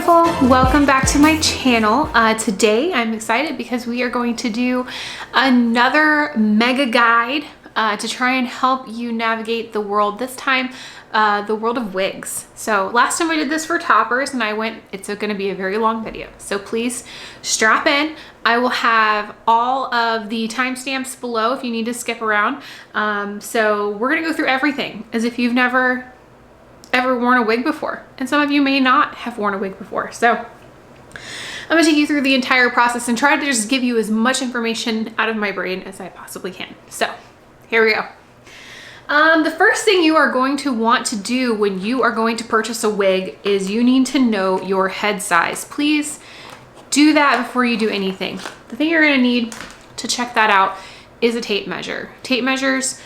beautiful, welcome back to my channel. Today I'm excited because we are going to do another mega guide to try and help you navigate the world, this time the world of wigs. So last time I did this for toppers and it's going to be a very long video, so please strap in. I will have all of the timestamps below if you need to skip around. So we're going to go through everything as if you've never ever worn a wig before, and some of you may not have worn a wig before. So I'm gonna take you through the entire process and try to just give you as much information out of my brain as I possibly can. So here we go. The first thing you are going to want to do when you are going to purchase a wig is you need to know your head size. Please do that before you do anything. The thing you're gonna need to check that out is a tape measure. Tape measures,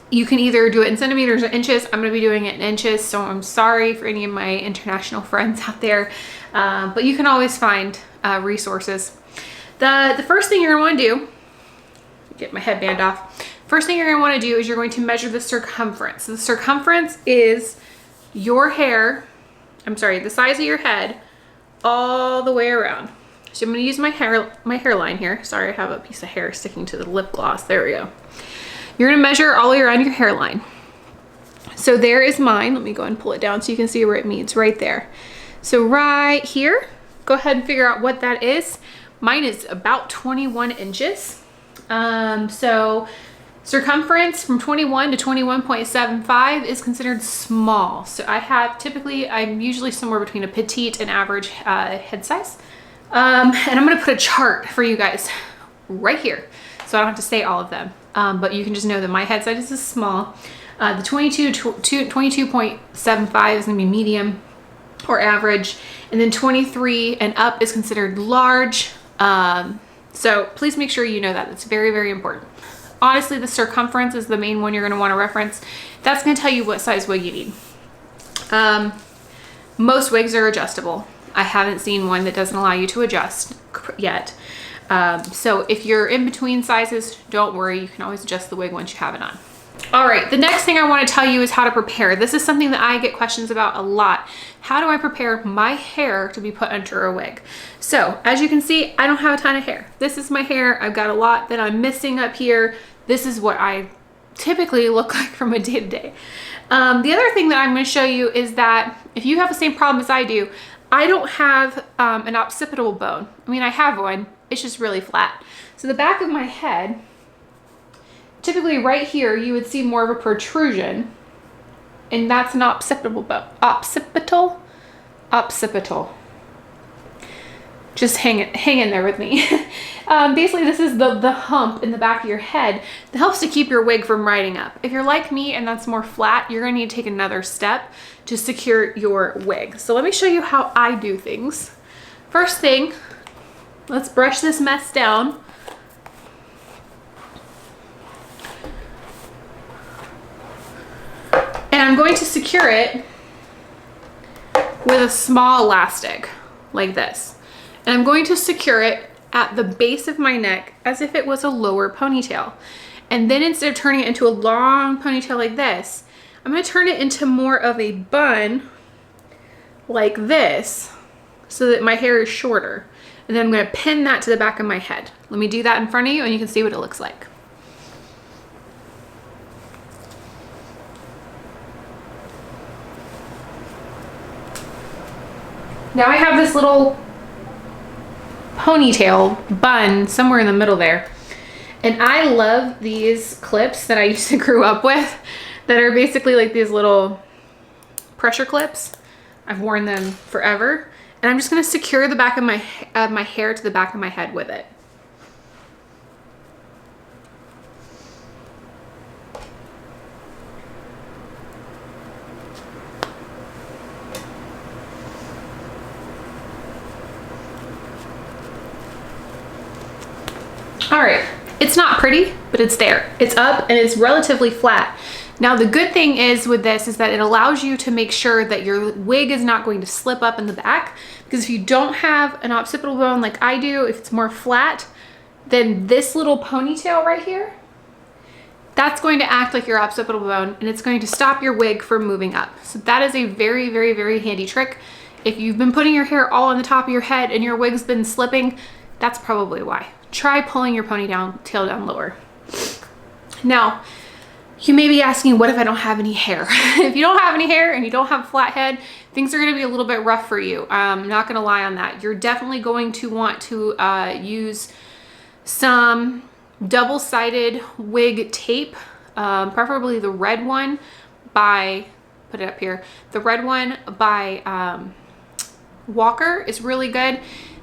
you can either do it in centimeters or inches. I'm gonna be doing it in inches, so I'm sorry for any of my international friends out there, but you can always find resources. The first thing you're gonna wanna do, get my headband off. First thing you're gonna wanna do is you're going to measure the circumference. The circumference is your hair, the size of your head all the way around. So I'm gonna use my hairline here. Sorry, I have a piece of hair sticking to the lip gloss. There we go. You're gonna measure all the way around your hairline. So there is mine. Let me go and pull it down so you can see where it meets, right there. So right here, go ahead and figure out what that is. Mine is about 21 inches. So circumference from 21 to 21.75 is considered small. So I'm usually somewhere between a petite and average head size. And I'm gonna put a chart for you guys right here, so I don't have to say all of them. But you can just know that my head size is small. The 22.75 is gonna be medium or average, and then 23 and up is considered large. So please make sure you know that. It's very, very important. Honestly, the circumference is the main one you're gonna wanna reference. That's gonna tell you what size wig you need. Most wigs are adjustable. I haven't seen one that doesn't allow you to adjust yet. So if you're in between sizes, don't worry, you can always adjust the wig once you have it on. All right, the next thing I want to tell you is how to prepare. This is something that I get questions about a lot. How do I prepare my hair to be put under a wig? So as you can see, I don't have a ton of hair. This is my hair. I've got a lot that I'm missing up here. This is what I typically look like from a day-to-day. The other thing that I'm going to show you is that if you have the same problem as I do, I don't have an occipital bone. I mean, I have one. It's just really flat. So the back of my head, typically right here, you would see more of a protrusion, and that's an occipital bone. Occipital. Just hang in there with me. Basically, this is the hump in the back of your head that helps to keep your wig from riding up. If you're like me and that's more flat, you're gonna need to take another step to secure your wig. So let me show you how I do things. First thing, let's brush this mess down. And I'm going to secure it with a small elastic like this. And I'm going to secure it at the base of my neck as if it was a lower ponytail. And then instead of turning it into a long ponytail like this, I'm going to turn it into more of a bun like this so that my hair is shorter. And then I'm going to pin that to the back of my head. Let me do that in front of you and you can see what it looks like. Now I have this little ponytail bun somewhere in the middle there. And I love these clips that I used to grow up with that are basically like these little pressure clips. I've worn them forever. And I'm just gonna secure the back of my hair to the back of my head with it. All right, it's not pretty, but it's there. It's up and it's relatively flat. Now the good thing is with this is that it allows you to make sure that your wig is not going to slip up in the back, because if you don't have an occipital bone like I do, if it's more flat, then this little ponytail right here, that's going to act like your occipital bone and it's going to stop your wig from moving up. So that is a very, very, very handy trick. If you've been putting your hair all on the top of your head and your wig's been slipping, that's probably why. Try pulling your ponytail down lower. Now, you may be asking, what if I don't have any hair? If you don't have any hair and you don't have a flat head, things are gonna be a little bit rough for you. I'm not gonna lie on that. You're definitely going to want to use some double-sided wig tape, preferably the red one by, put it up here, the red one by Walker is really good.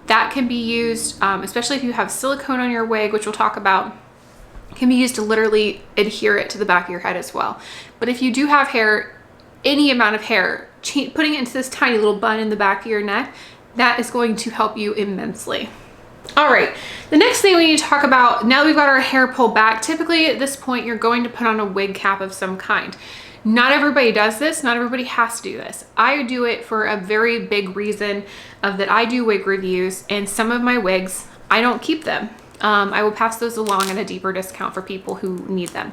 That can be used, especially if you have silicone on your wig, which we'll talk about, can be used to literally adhere it to the back of your head as well. But if you do have hair, any amount of hair, putting it into this tiny little bun in the back of your neck, that is going to help you immensely. All right, the next thing we need to talk about, now that we've got our hair pulled back, typically at this point, you're going to put on a wig cap of some kind. Not everybody does this. Not everybody has to do this. I do it for a very big reason of that I do wig reviews, and some of my wigs, I don't keep them. I will pass those along at a deeper discount for people who need them.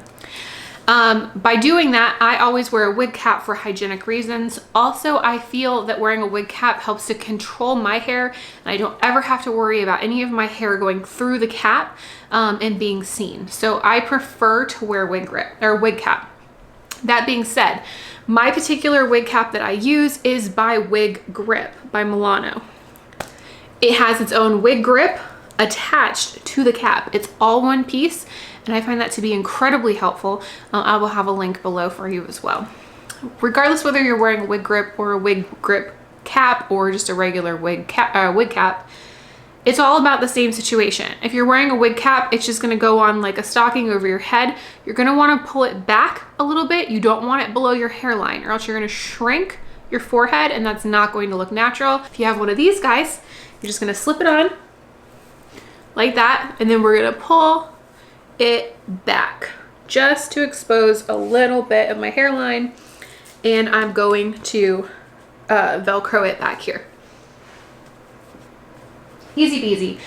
By doing that, I always wear a wig cap for hygienic reasons. Also, I feel that wearing a wig cap helps to control my hair, and I don't ever have to worry about any of my hair going through the cap and being seen. So I prefer to wear wig grip or wig cap. That being said, my particular wig cap that I use is by Wig Grip by Milano. It has its own wig grip attached to the cap. It's all one piece, and I find that to be incredibly helpful. I will have a link below for you as well. Regardless whether you're wearing a wig grip or a wig grip cap or just a regular wig cap, it's all about the same situation. If you're wearing a wig cap, it's just gonna go on like a stocking over your head. You're gonna wanna pull it back a little bit. You don't want it below your hairline, or else you're gonna shrink your forehead, and that's not going to look natural. If you have one of these guys, you're just gonna slip it on like that, and then we're gonna pull it back just to expose a little bit of my hairline, and I'm going to Velcro it back here. Easy peasy.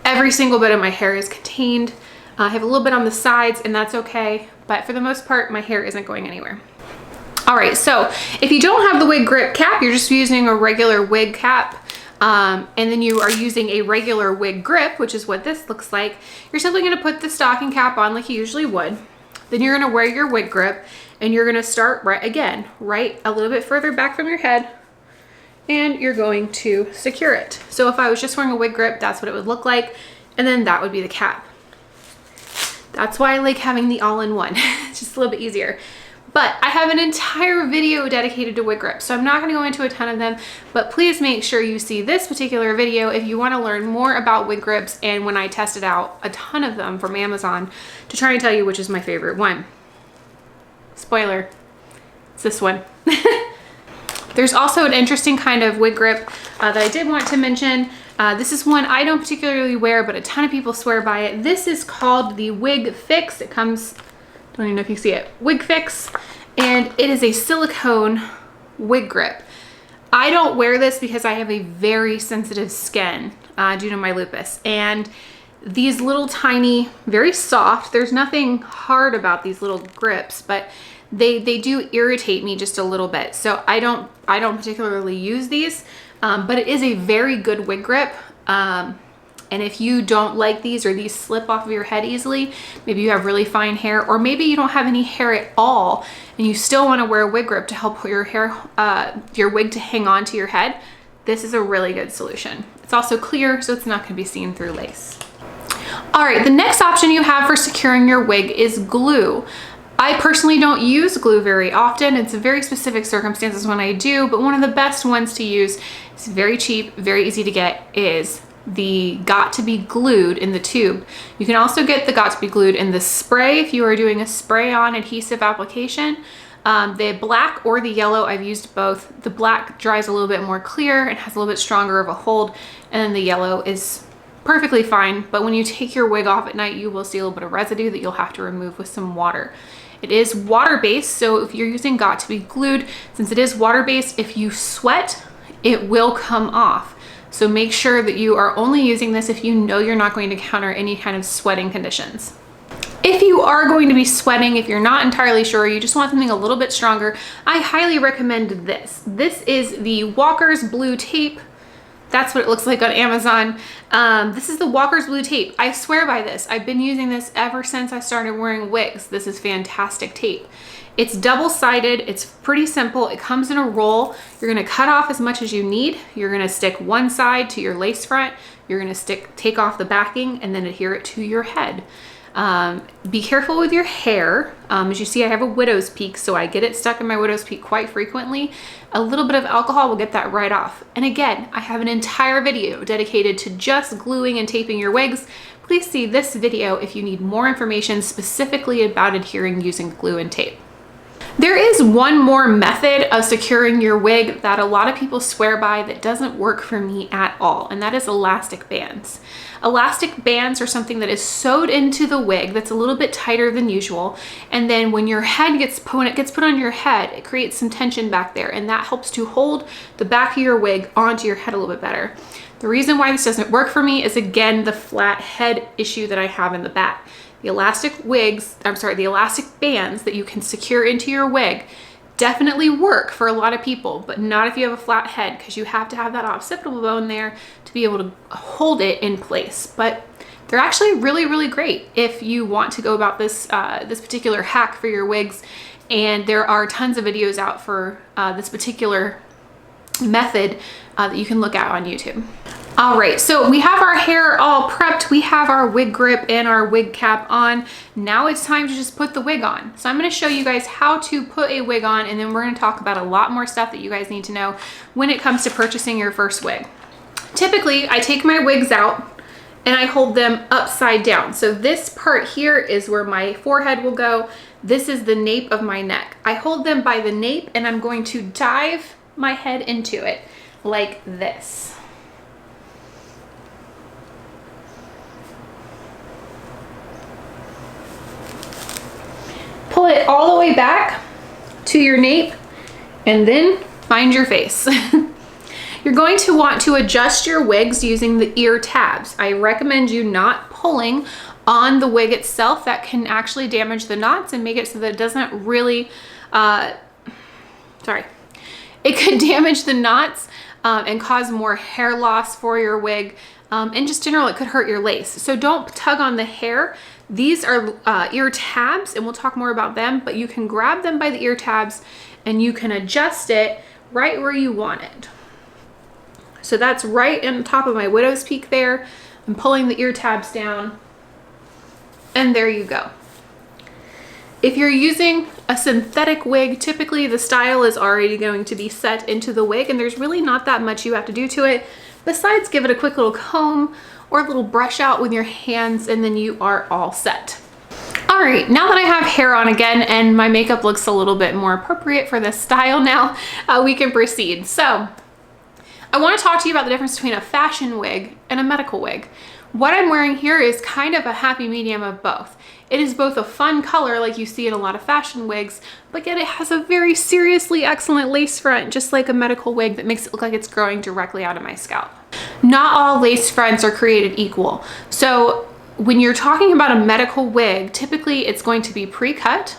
Every single bit of my hair is contained. I have a little bit on the sides, and that's okay, but for the most part, my hair isn't going anywhere. All right, so if you don't have the wig grip cap, you're just using a regular wig cap, and then you are using a regular wig grip, which is what this looks like, you're simply gonna put the stocking cap on like you usually would. Then you're gonna wear your wig grip, and you're gonna start right a little bit further back from your head, and you're going to secure it. So if I was just wearing a wig grip, that's what it would look like, and then that would be the cap. That's why I like having the all-in-one. It's just a little bit easier. But I have an entire video dedicated to wig grips, so I'm not gonna go into a ton of them, but please make sure you see this particular video if you wanna learn more about wig grips, and when I tested out a ton of them from Amazon to try and tell you which is my favorite one. Spoiler, it's this one. There's also an interesting kind of wig grip that I did want to mention. This is one I don't particularly wear, but a ton of people swear by it. This is called the Wig Fix. It comes, don't even know if you see it, Wig Fix, and it is a silicone wig grip. I don't wear this because I have a very sensitive skin due to my lupus, and these little tiny, very soft, there's nothing hard about these little grips, but they do irritate me just a little bit. So I don't particularly use these, but it is a very good wig grip. And if you don't like these, or these slip off of your head easily, maybe you have really fine hair, or maybe you don't have any hair at all and you still want to wear a wig grip to help put your hair, your wig to hang on to your head, this is a really good solution. It's also clear, so it's not going to be seen through lace. All right, the next option you have for securing your wig is glue. I personally don't use glue very often. It's very specific circumstances when I do, but one of the best ones to use, it's very cheap, very easy to get, is the Got to Be Glued in the tube. You can also get the Got to Be Glued in the spray if you are doing a spray-on adhesive application. The black or the yellow, I've used both. The black dries a little bit more clear and has a little bit stronger of a hold, and then the yellow is perfectly fine, but when you take your wig off at night, you will see a little bit of residue that you'll have to remove with some water. It is water-based, so if you're using Got to Be Glued, since it is water-based, if you sweat, it will come off. So make sure that you are only using this if you know you're not going to encounter any kind of sweating conditions. If you are going to be sweating, if you're not entirely sure, you just want something a little bit stronger, I highly recommend this. This is the Walker's Blue Tape. That's what it looks like on Amazon. This is the Walker's Blue Tape. I swear by this. I've been using this ever since I started wearing wigs. This is fantastic tape. It's double-sided. It's pretty simple. It comes in a roll. You're gonna cut off as much as you need. You're gonna stick one side to your lace front. You're gonna take off the backing and then adhere it to your head. Be careful with your hair. As you see, I have a widow's peak, so I get it stuck in my widow's peak quite frequently. A little bit of alcohol will get that right off. And again, I have an entire video dedicated to just gluing and taping your wigs. Please see this video if you need more information specifically about adhering using glue and tape. There is one more method of securing your wig that a lot of people swear by that doesn't work for me at all, and that is elastic bands. Elastic bands are something that is sewed into the wig that's a little bit tighter than usual, and then when your head when it gets put on your head, it creates some tension back there, and that helps to hold the back of your wig onto your head a little bit better. The reason why this doesn't work for me is, again, the flat head issue that I have in the back. The elastic bands that you can secure into your wig definitely work for a lot of people, but not if you have a flat head, because you have to have that occipital bone there to be able to hold it in place. But they're actually really, really great if you want to go about this this particular hack for your wigs. And there are tons of videos out for this particular method that you can look at on YouTube. All right, so we have our hair all prepped. We have our wig grip and our wig cap on. Now it's time to just put the wig on. So I'm gonna show you guys how to put a wig on, and then we're gonna talk about a lot more stuff that you guys need to know when it comes to purchasing your first wig. Typically, I take my wigs out and I hold them upside down. So this part here is where my forehead will go. This is the nape of my neck. I hold them by the nape and I'm going to dive my head into it like this. Pull it all the way back to your nape and then find your face. You're going to want to adjust your wigs using the ear tabs. I recommend you not pulling on the wig itself. That can actually damage the knots and make it so that it doesn't really, it could damage the knots and cause more hair loss for your wig. And just general, it could hurt your lace. So don't tug on the hair. These are ear tabs, and we'll talk more about them, but you can grab them by the ear tabs and you can adjust it right where you want it. So that's right on top of my widow's peak there. I'm pulling the ear tabs down, and there you go. If you're using a synthetic wig, typically the style is already going to be set into the wig, and there's really not that much you have to do to it besides give it a quick little comb or a little brush out with your hands, and then you are all set. All right, now that I have hair on again and my makeup looks a little bit more appropriate for this style now, we can proceed. So I want to talk to you about the difference between a fashion wig and a medical wig. What I'm wearing here is kind of a happy medium of both. It is both a fun color like you see in a lot of fashion wigs, but yet it has a very seriously excellent lace front, just like a medical wig, that makes it look like it's growing directly out of my scalp. Not all lace fronts are created equal. So when you're talking about a medical wig, typically it's going to be pre-cut,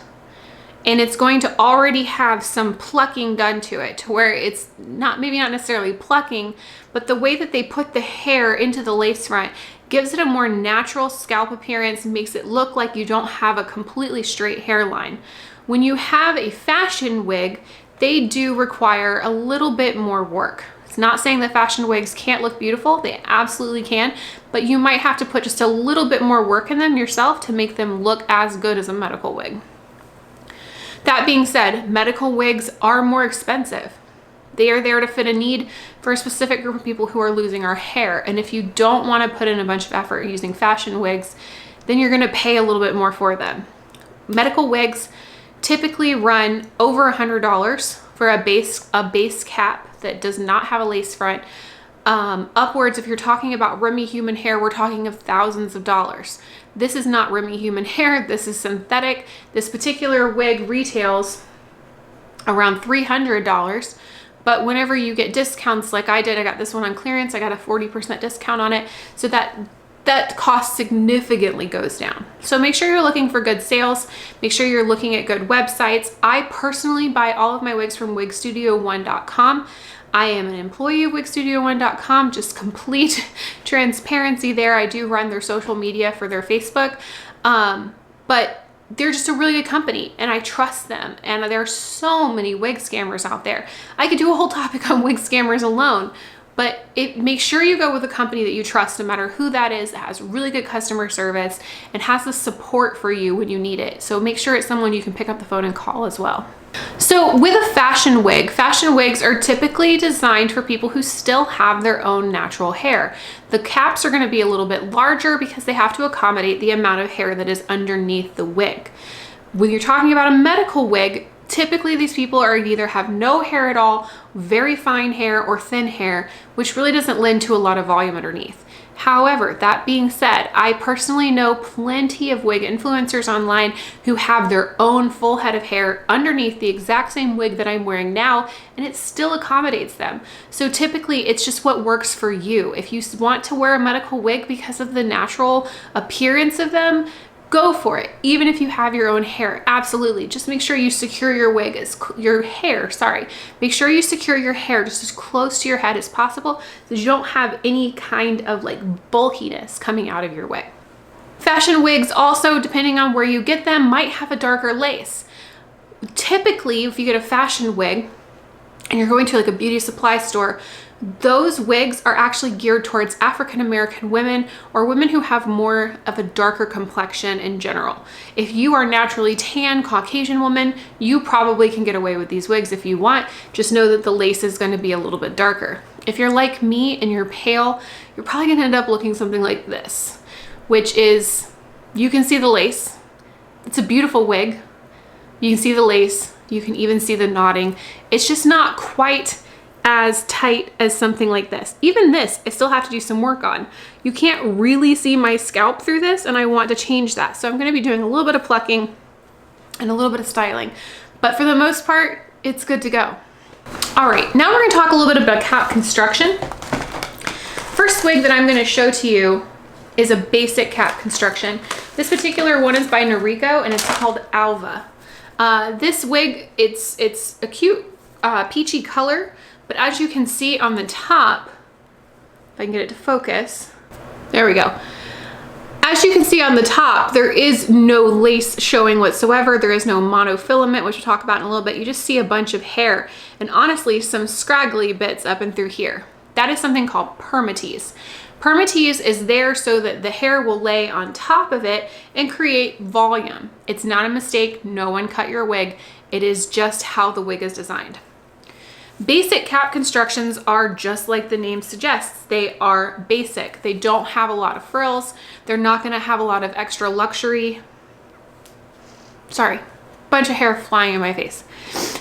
and it's going to already have some plucking done to it, to where it's maybe not necessarily plucking, but the way that they put the hair into the lace front gives it a more natural scalp appearance, makes it look like you don't have a completely straight hairline. When you have a fashion wig, they do require a little bit more work. It's not saying that fashion wigs can't look beautiful, they absolutely can, but you might have to put just a little bit more work in them yourself to make them look as good as a medical wig. That being said, medical wigs are more expensive. They are there to fit a need for a specific group of people who are losing our hair. And if you don't want to put in a bunch of effort using fashion wigs, then you're going to pay a little bit more for them. Medical wigs typically run over $100 for a base cap that does not have a lace front. Upwards, if you're talking about Remy human hair, we're talking of thousands of dollars. This is not Remy human hair. This is synthetic. This particular wig retails around $300. But whenever you get discounts like I did, I got this one on clearance, I got a 40% discount on it. So that that cost significantly goes down. So make sure you're looking for good sales. Make sure you're looking at good websites. I personally buy all of my wigs from wigstudio1.com. I am an employee of wigstudio1.com, just complete transparency there. I do run their social media for their Facebook, but they're just a really good company and I trust them. And there are so many wig scammers out there. I could do a whole topic on wig scammers alone, but make sure you go with a company that you trust, no matter who that is, that has really good customer service and has the support for you when you need it. So make sure it's someone you can pick up the phone and call as well. So with a fashion wigs are typically designed for people who still have their own natural hair. The caps are going to be a little bit larger because they have to accommodate the amount of hair that is underneath the wig. When you're talking about a medical wig, typically these people are either have no hair at all, very fine hair, or thin hair, which really doesn't lend to a lot of volume underneath. However, that being said, I personally know plenty of wig influencers online who have their own full head of hair underneath the exact same wig that I'm wearing now, and it still accommodates them. So typically it's just what works for you. If you want to wear a medical wig because of the natural appearance of them, go for it. Even if you have your own hair, absolutely. Just make sure you secure your Make sure you secure your hair just as close to your head as possible so you don't have any kind of like bulkiness coming out of your wig. Fashion wigs also, depending on where you get them, might have a darker lace. Typically, if you get a fashion wig and you're going to like a beauty supply store, those wigs are actually geared towards African American women or women who have more of a darker complexion in general. If you are naturally tan Caucasian woman, you probably can get away with these wigs if you want. Just know that the lace is going to be a little bit darker. If you're like me and you're pale, you're probably going to end up looking something like this, which is, you can see the lace. It's a beautiful wig. You can see the lace. You can even see the knotting. It's just not quite as tight as something like this. Even this, I still have to do some work on. You can't really see my scalp through this, and I want to change that. So I'm going to be doing a little bit of plucking and a little bit of styling, but for the most part, it's good to go. All right, now we're going to talk a little bit about cap construction. First wig that I'm going to show to you is a basic cap construction. This particular one is by Noriko and it's called Alva. This wig, it's a cute peachy color. But as you can see on the top, if I can get it to focus, there we go. As you can see on the top, there is no lace showing whatsoever. There is no monofilament, which we'll talk about in a little bit. You just see a bunch of hair and honestly, some scraggly bits up and through here. That is something called permatease. Permatease is there so that the hair will lay on top of it and create volume. It's not a mistake. No one cut your wig. It is just how the wig is designed. Basic cap constructions are just like the name suggests. They are basic. They don't have a lot of frills. They're not going to have a lot of extra luxury. Sorry, bunch of hair flying in my face.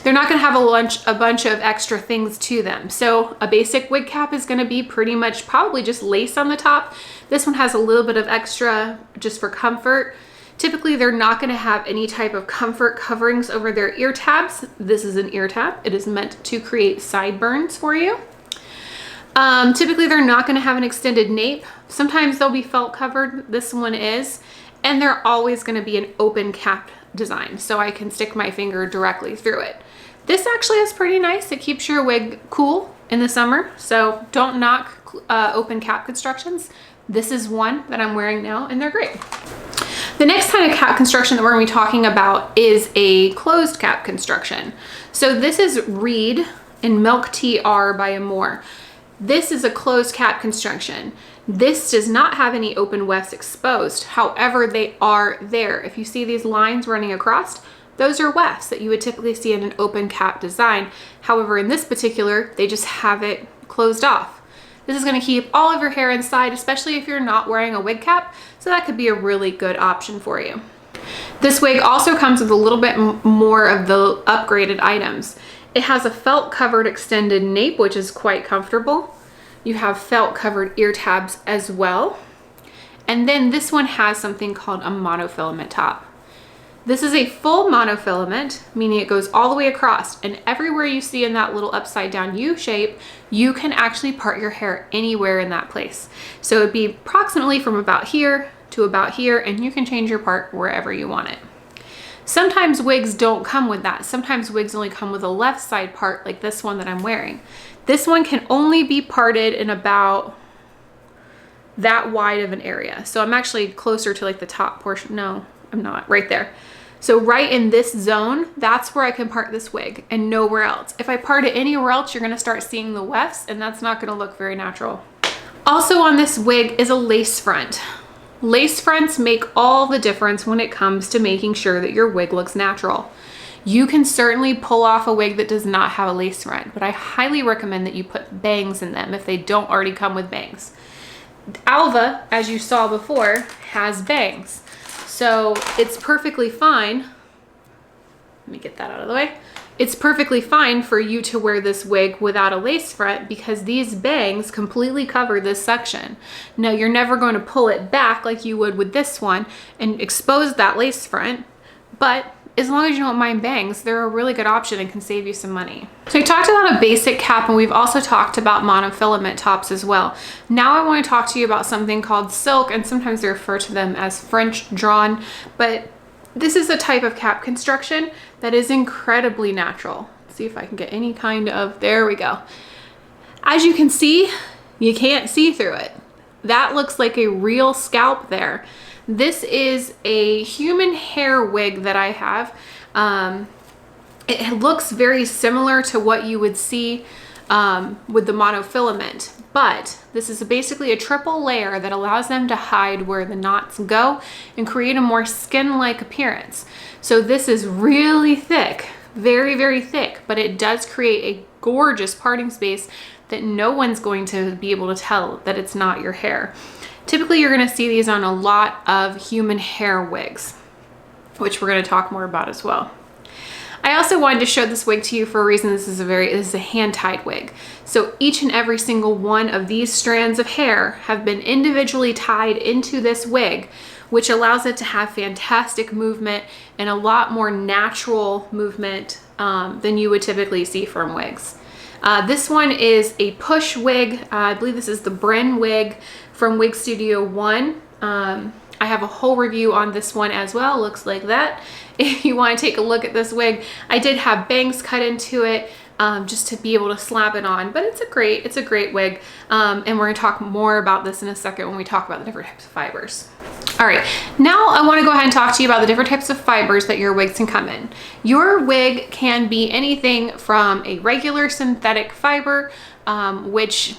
They're not going to have a bunch of extra things to them. So a basic wig cap is going to be pretty much probably just lace on the top. This one has a little bit of extra just for comfort. Typically, they're not going to have any type of comfort coverings over their ear tabs. This is an ear tab. It is meant to create sideburns for you. Typically, they're not going to have an extended nape. Sometimes they'll be felt covered. This one is. And they're always going to be an open cap design, so I can stick my finger directly through it. This actually is pretty nice. It keeps your wig cool in the summer, so don't knock open cap constructions. This is one that I'm wearing now, and they're great. The next kind of cap construction that we're going to be talking about is a closed cap construction. So this is Reed and Milk TR by Amore. This is a closed cap construction. This does not have any open wefts exposed. However, they are there. If you see these lines running across, those are wefts that you would typically see in an open cap design. However, in this particular, they just have it closed off. This is going to keep all of your hair inside, especially if you're not wearing a wig cap. So that could be a really good option for you. This wig also comes with a little bit more of the upgraded items. It has a felt covered extended nape, which is quite comfortable. You have felt covered ear tabs as well. And then this one has something called a monofilament top. This is a full monofilament, meaning it goes all the way across, and everywhere you see in that little upside down U shape, you can actually part your hair anywhere in that place. So it'd be approximately from about here to about here, and you can change your part wherever you want it. Sometimes wigs don't come with that. Sometimes wigs only come with a left side part like this one that I'm wearing. This one can only be parted in about that wide of an area. So I'm actually closer to like the top portion. No, I'm not, right there. So right in this zone, that's where I can part this wig and nowhere else. If I part it anywhere else, you're gonna start seeing the wefts, and that's not gonna look very natural. Also on this wig is a lace front. Lace fronts make all the difference when it comes to making sure that your wig looks natural. You can certainly pull off a wig that does not have a lace front, but I highly recommend that you put bangs in them if they don't already come with bangs. Alva, as you saw before, has bangs. So it's perfectly fine. Let me get that out of the way. It's perfectly fine for you to wear this wig without a lace front because these bangs completely cover this section. Now, you're never going to pull it back like you would with this one and expose that lace front, but as long as you don't mind bangs, they're a really good option and can save you some money. So we talked about a basic cap, and we've also talked about monofilament tops as well. Now I want to talk to you about something called silk, and sometimes they refer to them as French drawn, but this is a type of cap construction that is incredibly natural. Let's see if I can get any kind of, there we go. As you can see, you can't see through it. That looks like a real scalp there. This is a human hair wig that I have. It looks very similar to what you would see with the monofilament, but this is basically a triple layer that allows them to hide where the knots go and create a more skin-like appearance. So this is really thick, very, very thick, but it does create a gorgeous parting space that no one's going to be able to tell that it's not your hair. Typically, you're going to see these on a lot of human hair wigs, which we're going to talk more about as well. I also wanted to show this wig to you for a reason. This is a hand-tied wig. So each and every single one of these strands of hair have been individually tied into this wig, which allows it to have fantastic movement and a lot more natural movement than you would typically see from wigs. This one is a push wig. I believe this is the Bren wig from Wig Studio 1. I have a whole review on this one as well. Looks like that. If you want to take a look at this wig, I did have bangs cut into it just to be able to slap it on, but it's a great wig. And we're going to talk more about this in a second when we talk about the different types of fibers. All right, now I want to go ahead and talk to you about the different types of fibers that your wigs can come in. Your wig can be anything from a regular synthetic fiber, which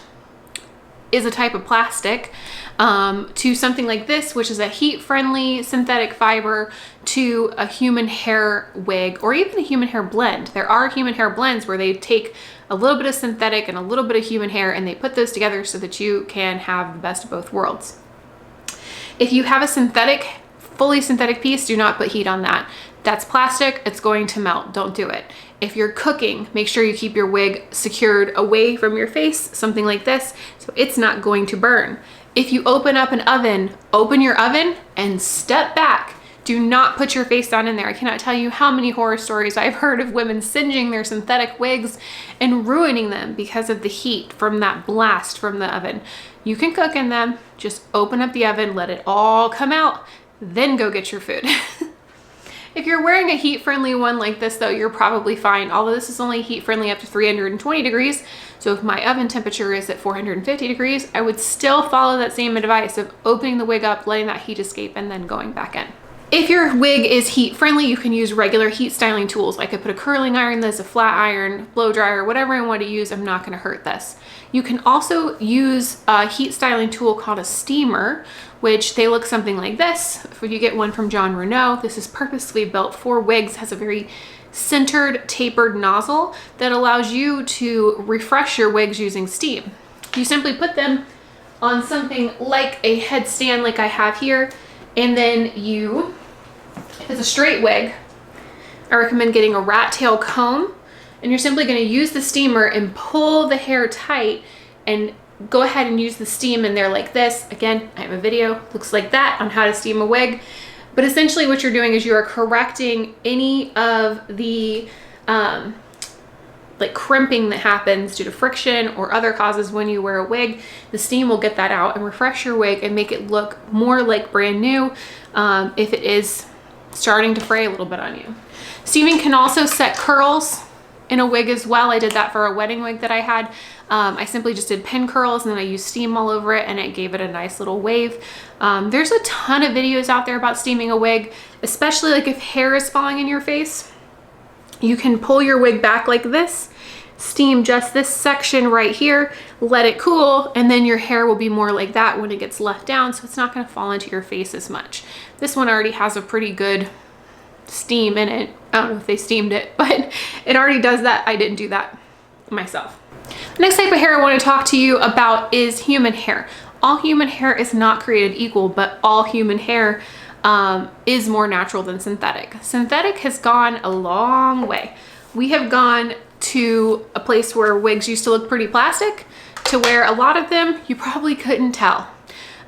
is a type of plastic, to something like this, which is a heat-friendly synthetic fiber, to a human hair wig, or even a human hair blend. There are human hair blends where they take a little bit of synthetic and a little bit of human hair, and they put those together so that you can have the best of both worlds. If you have a fully synthetic piece, do not put heat on that. That's plastic, it's going to melt, don't do it. If you're cooking, make sure you keep your wig secured away from your face, something like this, so it's not going to burn. If you open up an oven, open your oven and step back. Do not put your face down in there. I cannot tell you how many horror stories I've heard of women singeing their synthetic wigs and ruining them because of the heat from that blast from the oven. You can cook in them, just open up the oven, let it all come out, then go get your food. If you're wearing a heat-friendly one like this though, you're probably fine. Although this is only heat-friendly up to 320 degrees. So if my oven temperature is at 450 degrees, I would still follow that same advice of opening the wig up, letting that heat escape, and then going back in. If your wig is heat-friendly, you can use regular heat styling tools. I could put a curling iron, this, a flat iron, blow dryer, whatever I want to use. I'm not going to hurt this. You can also use a heat styling tool called a steamer, which they look something like this. If you get one from Jon Renau, this is purposely built for wigs, has a very centered, tapered nozzle that allows you to refresh your wigs using steam. You simply put them on something like a headstand like I have here, and then you, if it's a straight wig, I recommend getting a rat tail comb, and you're simply going to use the steamer and pull the hair tight and go ahead and use the steam in there like this. Again, I have a video, looks like that, on how to steam a wig. But essentially what you're doing is you are correcting any of the like crimping that happens due to friction or other causes when you wear a wig. The steam will get that out and refresh your wig and make it look more like brand new if it is starting to fray a little bit on you. Steaming can also set curls in a wig as well. I did that for a wedding wig that I had. I simply just did pin curls and then I used steam all over it and it gave it a nice little wave. There's a ton of videos out there about steaming a wig, especially like if hair is falling in your face. You can pull your wig back like this, steam just this section right here, let it cool, and then your hair will be more like that when it gets left down, so it's not going to fall into your face as much. This one already has a pretty good steam in it. I don't know if they steamed it, but it already does that. I didn't do that myself. The next type of hair I want to talk to you about is human hair. All human hair is not created equal, but all human hair is more natural than synthetic. Synthetic has gone a long way. We have gone to a place where wigs used to look pretty plastic to where a lot of them you probably couldn't tell,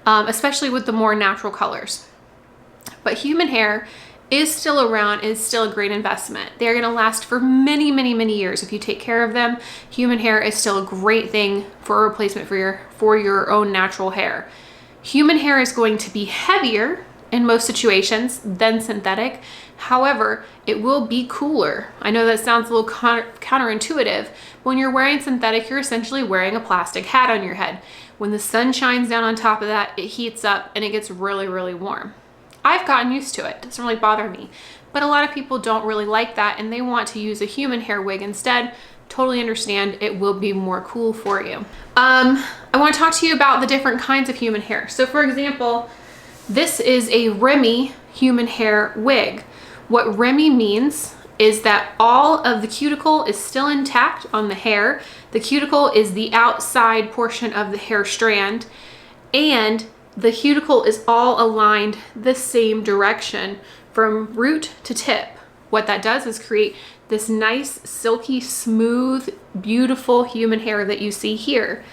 especially with the more natural colors. But human hair is still around, is still a great investment. They're gonna last for many, many, many years if you take care of them. Human hair is still a great thing for a replacement for your own natural hair. Human hair is going to be heavier in most situations than synthetic. However, it will be cooler. I know that sounds a little counterintuitive. When you're wearing synthetic, you're essentially wearing a plastic hat on your head. When the sun shines down on top of that, it heats up and it gets really, really warm. I've gotten used to it. It doesn't really bother me. But a lot of people don't really like that and they want to use a human hair wig instead. Totally understand, it will be more cool for you. I want to talk to you about the different kinds of human hair. So for example, this is a Remy human hair wig. What Remy means is that all of the cuticle is still intact on the hair. The cuticle is the outside portion of the hair strand, and the cuticle is all aligned the same direction from root to tip. What that does is create this nice, silky, smooth, beautiful human hair that you see here.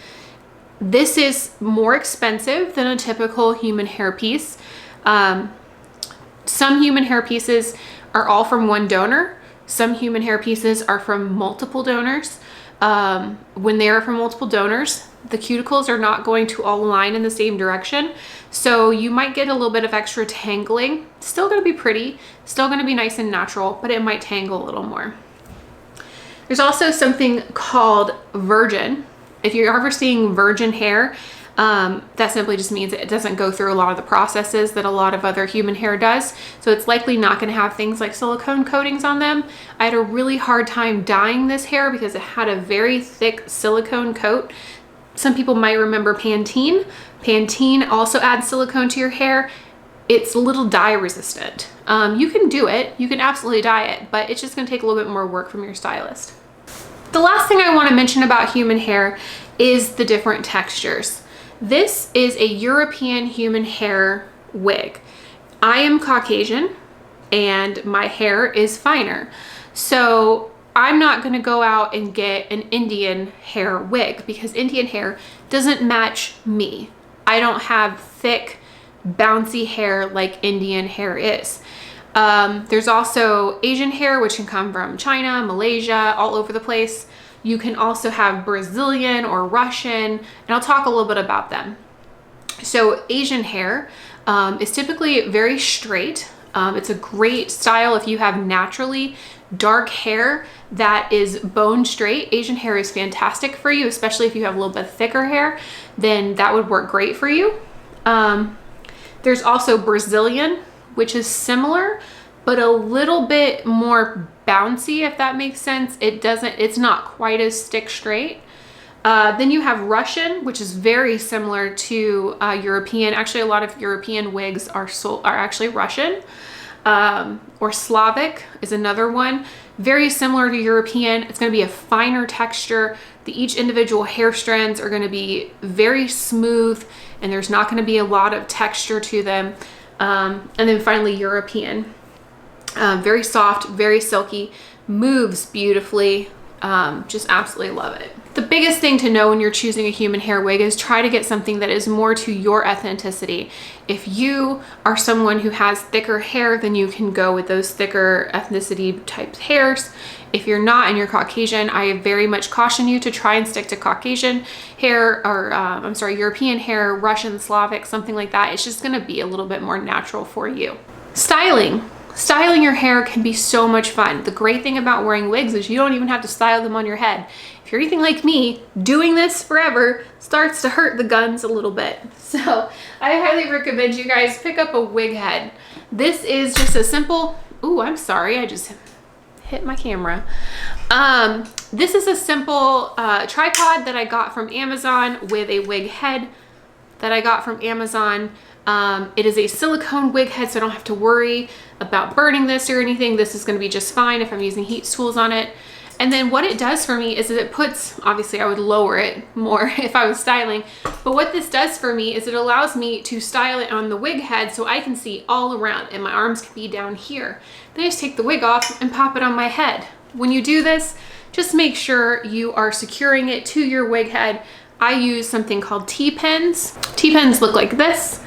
This is more expensive than a typical human hair piece. Some human hair pieces are all from one donor. Some human hair pieces are from multiple donors. When they are from multiple donors, the cuticles are not going to all align in the same direction. So you might get a little bit of extra tangling. Still gonna be pretty, still gonna be nice and natural, but it might tangle a little more. There's also something called virgin. If you're ever seeing virgin hair, that simply just means it doesn't go through a lot of the processes that a lot of other human hair does. So it's likely not going to have things like silicone coatings on them. I had a really hard time dyeing this hair because it had a very thick silicone coat. Some people might remember Pantene. Pantene also adds silicone to your hair. It's a little dye resistant. You can do it, you can absolutely dye it, but it's just going to take a little bit more work from your stylist. The last thing I want to mention about human hair is the different textures. This is a European human hair wig. I am Caucasian and my hair is finer. So I'm not going to go out and get an Indian hair wig because Indian hair doesn't match me. I don't have thick, bouncy hair like Indian hair is. There's also Asian hair, which can come from China, Malaysia, all over the place. You can also have Brazilian or Russian, and I'll talk a little bit about them. So Asian hair is typically very straight. It's a great style if you have naturally dark hair that is bone straight. Asian hair is fantastic for you, especially if you have a little bit thicker hair, then that would work great for you. There's also Brazilian, which is similar, but a little bit more bouncy, if that makes sense. It's not quite as stick straight. Then you have Russian, which is very similar to European. Actually, a lot of European wigs are actually Russian. Or Slavic is another one. Very similar to European. It's going to be a finer texture. Each individual hair strands are going to be very smooth, and there's not going to be a lot of texture to them. And then finally European. Very soft, very silky, moves beautifully. Just absolutely love it. The biggest thing to know when you're choosing a human hair wig is try to get something that is more to your authenticity. If you are someone who has thicker hair, then you can go with those thicker ethnicity type hairs. If you're not and you're Caucasian, I very much caution you to try and stick to Caucasian hair, or I'm sorry, European hair, Russian, Slavic, something like that. It's just gonna be a little bit more natural for you. Styling. Styling your hair can be so much fun. The great thing about wearing wigs is you don't even have to style them on your head. If you're anything like me, doing this forever starts to hurt the guns a little bit. So I highly recommend you guys pick up a wig head. This is just a simple, ooh, I'm sorry, I just hit my camera. This is a simple tripod that I got from Amazon with a wig head that I got from Amazon. It is a silicone wig head, so I don't have to worry about burning this or anything. This is going to be just fine if I'm using heat tools on it. And then what it does for me is that it puts, obviously I would lower it more if I was styling, but what this does for me is it allows me to style it on the wig head so I can see all around and my arms can be down here. Then I just take the wig off and pop it on my head. When you do this, just make sure you are securing it to your wig head. I use something called T-pins. T-pins look like this.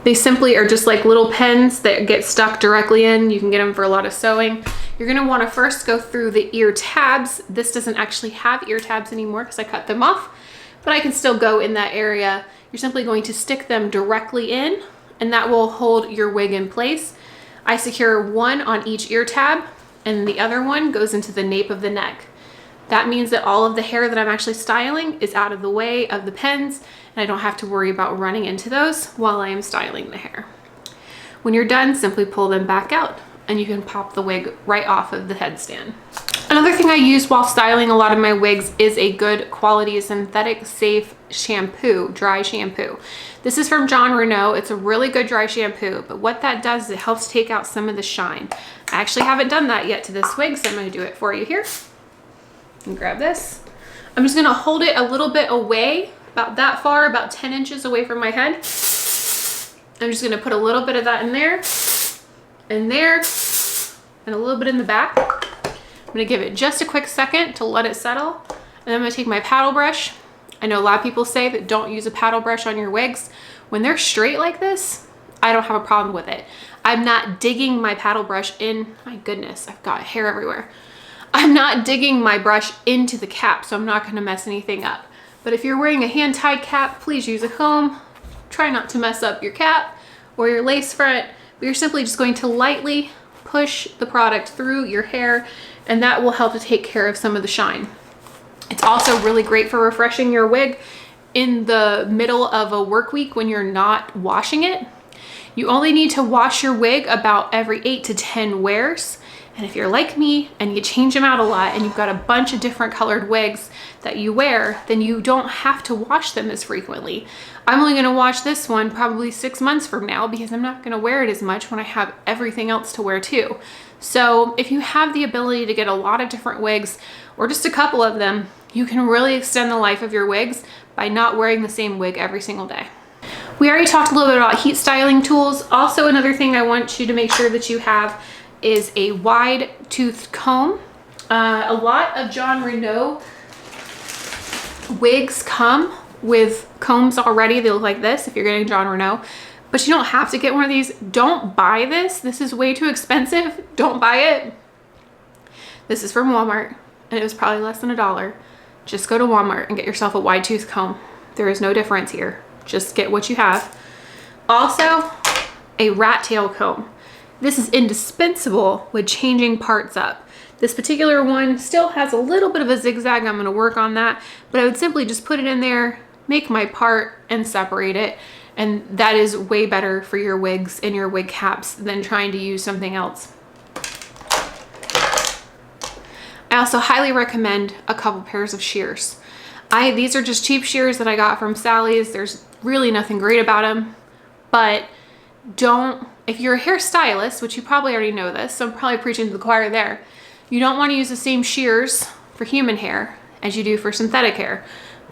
They simply are just like little pins that get stuck directly in. You can get them for a lot of sewing. You're gonna wanna first go through the ear tabs. This doesn't actually have ear tabs anymore because I cut them off, but I can still go in that area. You're simply going to stick them directly in and that will hold your wig in place. I secure one on each ear tab and the other one goes into the nape of the neck. That means that all of the hair that I'm actually styling is out of the way of the pins and I don't have to worry about running into those while I am styling the hair. When you're done, simply pull them back out and you can pop the wig right off of the headstand. Another thing I use while styling a lot of my wigs is a good quality synthetic safe shampoo, dry shampoo. This is from Jon Renau. It's a really good dry shampoo, but what that does is it helps take out some of the shine. I actually haven't done that yet to this wig, so I'm gonna do it for you here. And grab this. I'm just gonna hold it a little bit away, about that far, about 10 inches away from my head. I'm just gonna put a little bit of that in there, and a little bit in the back. I'm gonna give it just a quick second to let it settle. And I'm gonna take my paddle brush. I know a lot of people say that don't use a paddle brush on your wigs. When they're straight like this, I don't have a problem with it. I'm not digging my paddle brush in, my goodness, I've got hair everywhere. I'm not digging my brush into the cap, so I'm not gonna mess anything up. But if you're wearing a hand-tied cap, please use a comb. Try not to mess up your cap or your lace front, but you're simply just going to lightly push the product through your hair and that will help to take care of some of the shine. It's also really great for refreshing your wig in the middle of a work week when you're not washing it. You only need to wash your wig about every 8 to 10 wears. And if you're like me and you change them out a lot and you've got a bunch of different colored wigs that you wear, then you don't have to wash them as frequently. I'm only gonna wash this one probably 6 months from now because I'm not gonna wear it as much when I have everything else to wear too. So if you have the ability to get a lot of different wigs or just a couple of them, you can really extend the life of your wigs by not wearing the same wig every single day. We already talked a little bit about heat styling tools. Also, another thing I want you to make sure that you have is a wide toothed comb. A lot of Jon Renau wigs come with combs already. They look like this if you're getting Jon Renau, but you don't have to get one of these. Don't buy this. This is way too expensive. Don't buy it. This is from Walmart and it was probably less than $1. Just go to Walmart and get yourself a wide tooth comb. There is no difference here. Just get what you have. Also, a rat tail comb. This is indispensable with changing parts up. This particular one still has a little bit of a zigzag. I'm gonna work on that, but I would simply just put it in there, make my part and separate it. And that is way better for your wigs and your wig caps than trying to use something else. I also highly recommend a couple pairs of shears. These are just cheap shears that I got from Sally's. There's really nothing great about them, but if you're a hairstylist, which you probably already know this, so I'm probably preaching to the choir there, you don't want to use the same shears for human hair as you do for synthetic hair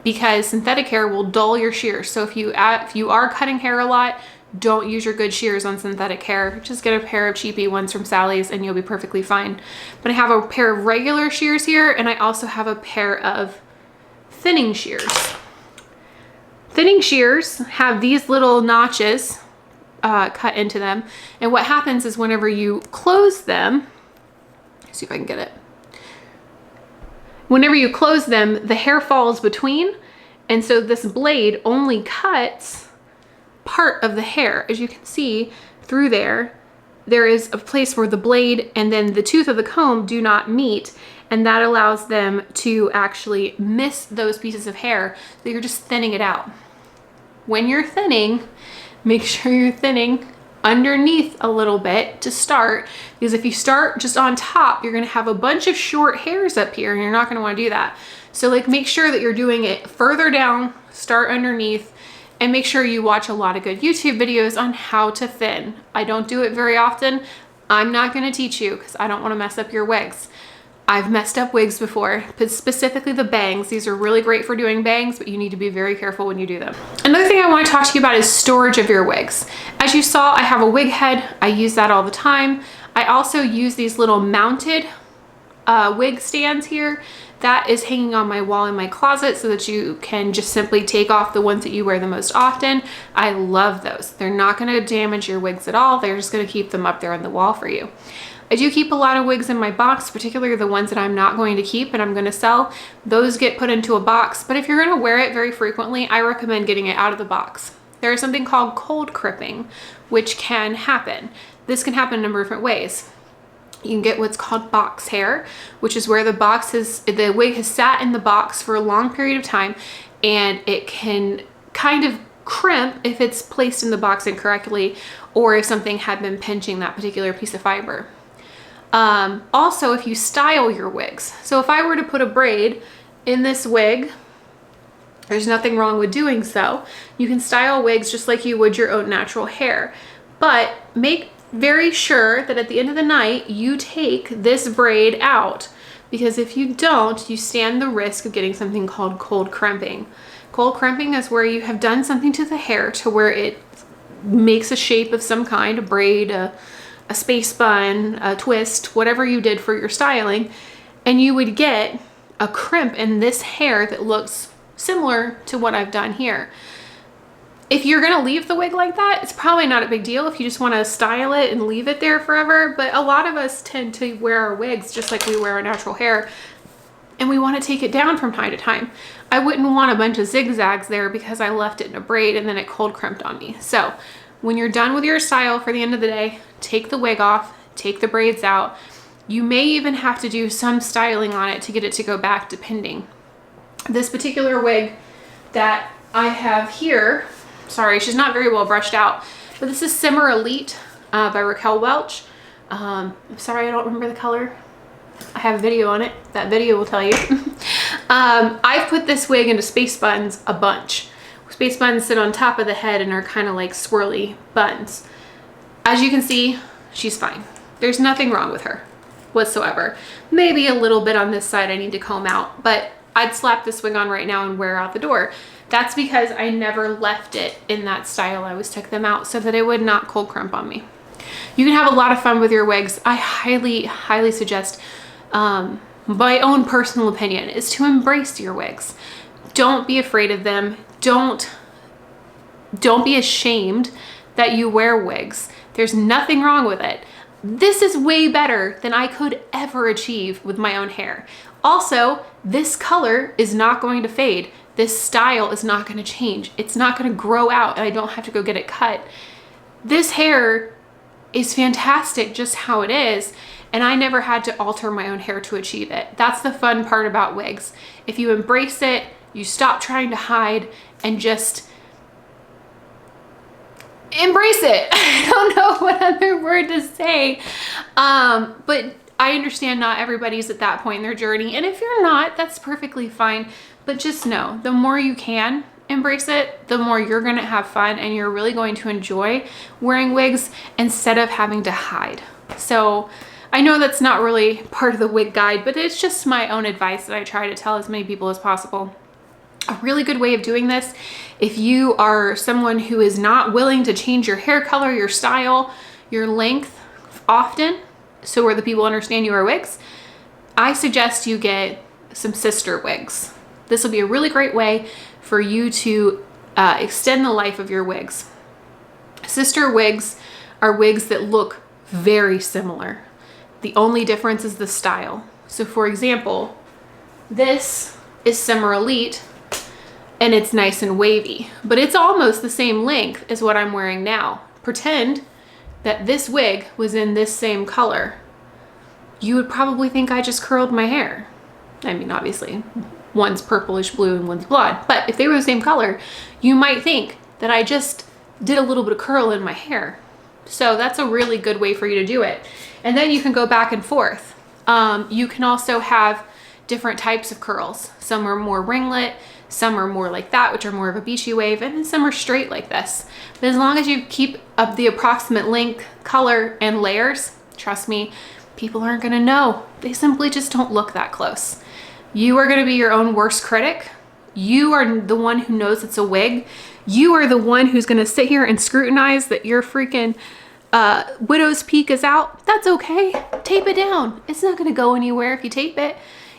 because synthetic hair will dull your shears. So if you are cutting hair a lot, don't use your good shears on synthetic hair. Just get a pair of cheapy ones from Sally's and you'll be perfectly fine. But I have a pair of regular shears here, and I also have a pair of thinning shears. Thinning shears have these little notches cut into them, and what happens is whenever you close them, see if I can get it. Whenever you close them, the hair falls between, and so this blade only cuts part of the hair. As you can see through there, there is a place where the blade and then the tooth of the comb do not meet, and that allows them to actually miss those pieces of hair, so you're just thinning it out. When you're thinning, make sure you're thinning underneath a little bit to start, because if you start just on top, you're gonna have a bunch of short hairs up here and you're not gonna wanna do that. So like, make sure that you're doing it further down, start underneath, and make sure you watch a lot of good YouTube videos on how to thin. I don't do it very often. I'm not gonna teach you because I don't wanna mess up your wigs. I've messed up wigs before, but specifically the bangs. These are really great for doing bangs, but you need to be very careful when you do them. Another thing I want to talk to you about is storage of your wigs. As you saw, I have a wig head. I use that all the time. I also use these little mounted wig stands here. That is hanging on my wall in my closet so that you can just simply take off the ones that you wear the most often. I love those. They're not going to damage your wigs at all. They're just going to keep them up there on the wall for you. I do keep a lot of wigs in my box, particularly the ones that I'm not going to keep and I'm going to sell. Those get put into a box, but if you're going to wear it very frequently, I recommend getting it out of the box. There is something called cold crimping, which can happen. This can happen in a number of different ways. You can get what's called box hair, which is where the wig has sat in the box for a long period of time, and it can kind of crimp if it's placed in the box incorrectly, or if something had been pinching that particular piece of fiber. Also, if you style your wigs. So if I were to put a braid in this wig, there's nothing wrong with doing so. You can style wigs just like you would your own natural hair, but make very sure that at the end of the night, you take this braid out, because if you don't, you stand the risk of getting something called cold crimping. Cold crimping is where you have done something to the hair to where it makes a shape of some kind, a braid, a space bun, a twist, whatever you did for your styling, and you would get a crimp in this hair that looks similar to what I've done here. If you're gonna leave the wig like that, it's probably not a big deal if you just wanna style it and leave it there forever, but a lot of us tend to wear our wigs just like we wear our natural hair, and we wanna take it down from time to time. I wouldn't want a bunch of zigzags there because I left it in a braid and then it cold crimped on me. So when you're done with your style for the end of the day, take the wig off, take the braids out. You may even have to do some styling on it to get it to go back, depending. This particular wig that I have here, sorry, she's not very well brushed out, but this is Simmer Elite by Raquel Welch. I'm sorry, I don't remember the color. I have a video on it. That video will tell you. I've put this wig into space buns a bunch. Space buns sit on top of the head and are kind of like swirly buns. As you can see, she's fine. There's nothing wrong with her whatsoever. Maybe a little bit on this side I need to comb out, but I'd slap this wig on right now and wear out the door. That's because I never left it in that style. I always took them out so that it would not cold crimp on me. You can have a lot of fun with your wigs. I highly suggest, my own personal opinion is to embrace your wigs. Don't be afraid of them. Don't be ashamed that you wear wigs. There's nothing wrong with it. This is way better than I could ever achieve with my own hair. Also, this color is not going to fade. This style is not going to change. It's not going to grow out and I don't have to go get it cut. This hair is fantastic just how it is, and I never had to alter my own hair to achieve it. That's the fun part about wigs. If you embrace it, you stop trying to hide and just embrace it. I don't know what other word to say, but I understand not everybody's at that point in their journey, and if you're not, that's perfectly fine. But just know, the more you can embrace it, the more you're gonna have fun and you're really going to enjoy wearing wigs instead of having to hide. So I know that's not really part of the wig guide, but it's just my own advice that I try to tell as many people as possible. A really good way of doing this, if you are someone who is not willing to change your hair color, your style, your length often, so where the people understand you are wigs, I suggest you get some sister wigs. This will be a really great way for you to extend the life of your wigs. Sister wigs are wigs that look very similar. The only difference is the style. So for example, this is Summer Elite and it's nice and wavy, but it's almost the same length as what I'm wearing now. Pretend that this wig was in this same color. You would probably think I just curled my hair. I mean, obviously one's purplish blue and one's blonde, but if they were the same color, you might think that I just did a little bit of curl in my hair. So that's a really good way for you to do it. And then you can go back and forth. You can also have different types of curls. Some are more ringlet, some are more like that, which are more of a beachy wave, and then some are straight like this. But as long as you keep up the approximate length, color, and layers, trust me, people aren't gonna know. They simply just don't look that close. You are gonna be your own worst critic. You are the one who knows it's a wig. You are the one who's gonna sit here and scrutinize that your freaking widow's peak is out. That's okay. Tape it down. It's not gonna go anywhere if you tape it.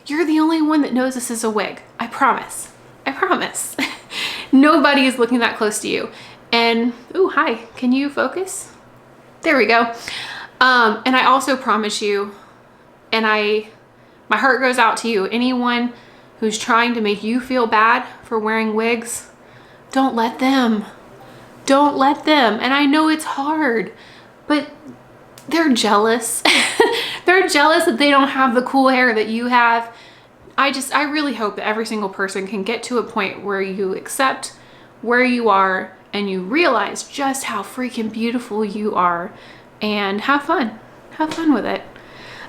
You're the only one that knows this is a wig. I promise. I promise. Nobody is looking that close to you. And, ooh, hi, can you focus? There we go. And I also promise you, and my heart goes out to you, anyone who's trying to make you feel bad for wearing wigs, don't let them. Don't let them. And I know it's hard, but they're jealous. They're jealous that they don't have the cool hair that you have. I really hope that every single person can get to a point where you accept where you are and you realize just how freaking beautiful you are and have fun. Have fun with it.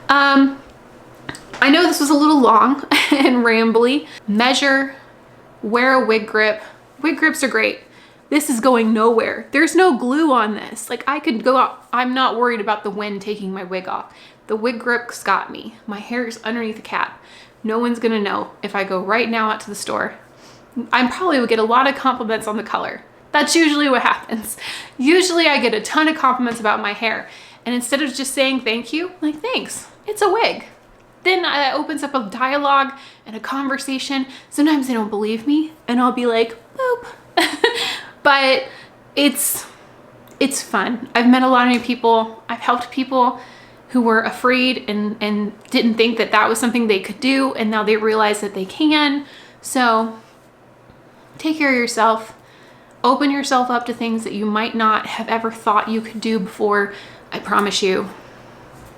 I know this was a little long and rambly. Measure, wear a wig grip. Wig grips are great. This is going nowhere. There's no glue on this. Like I could go out. I'm not worried about the wind taking my wig off. The wig grip's got me. My hair is underneath the cap. No one's gonna know if I go right now out to the store. I probably would get a lot of compliments on the color. That's usually what happens. Usually I get a ton of compliments about my hair. And instead of just saying thank you, like thanks, it's a wig. Then it opens up a dialogue and a conversation. Sometimes they don't believe me and I'll be like, boop. But it's fun. I've met a lot of new people. I've helped people who were afraid and didn't think that that was something they could do, and now they realize that they can. So take care of yourself. Open yourself up to things that you might not have ever thought you could do before. I promise you,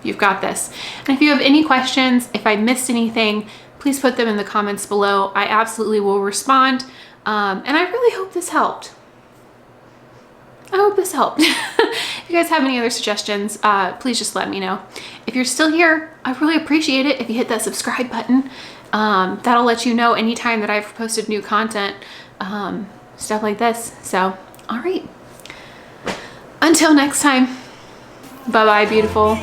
you've got this. And if you have any questions, if I missed anything, please put them in the comments below. I absolutely will respond. And I really hope this helped. I hope this helped. If you guys have any other suggestions, please just let me know. If you're still here, I really appreciate it if you hit that subscribe button. That'll let you know anytime that I've posted new content, stuff like this. So, all right. Until next time, bye-bye, beautiful.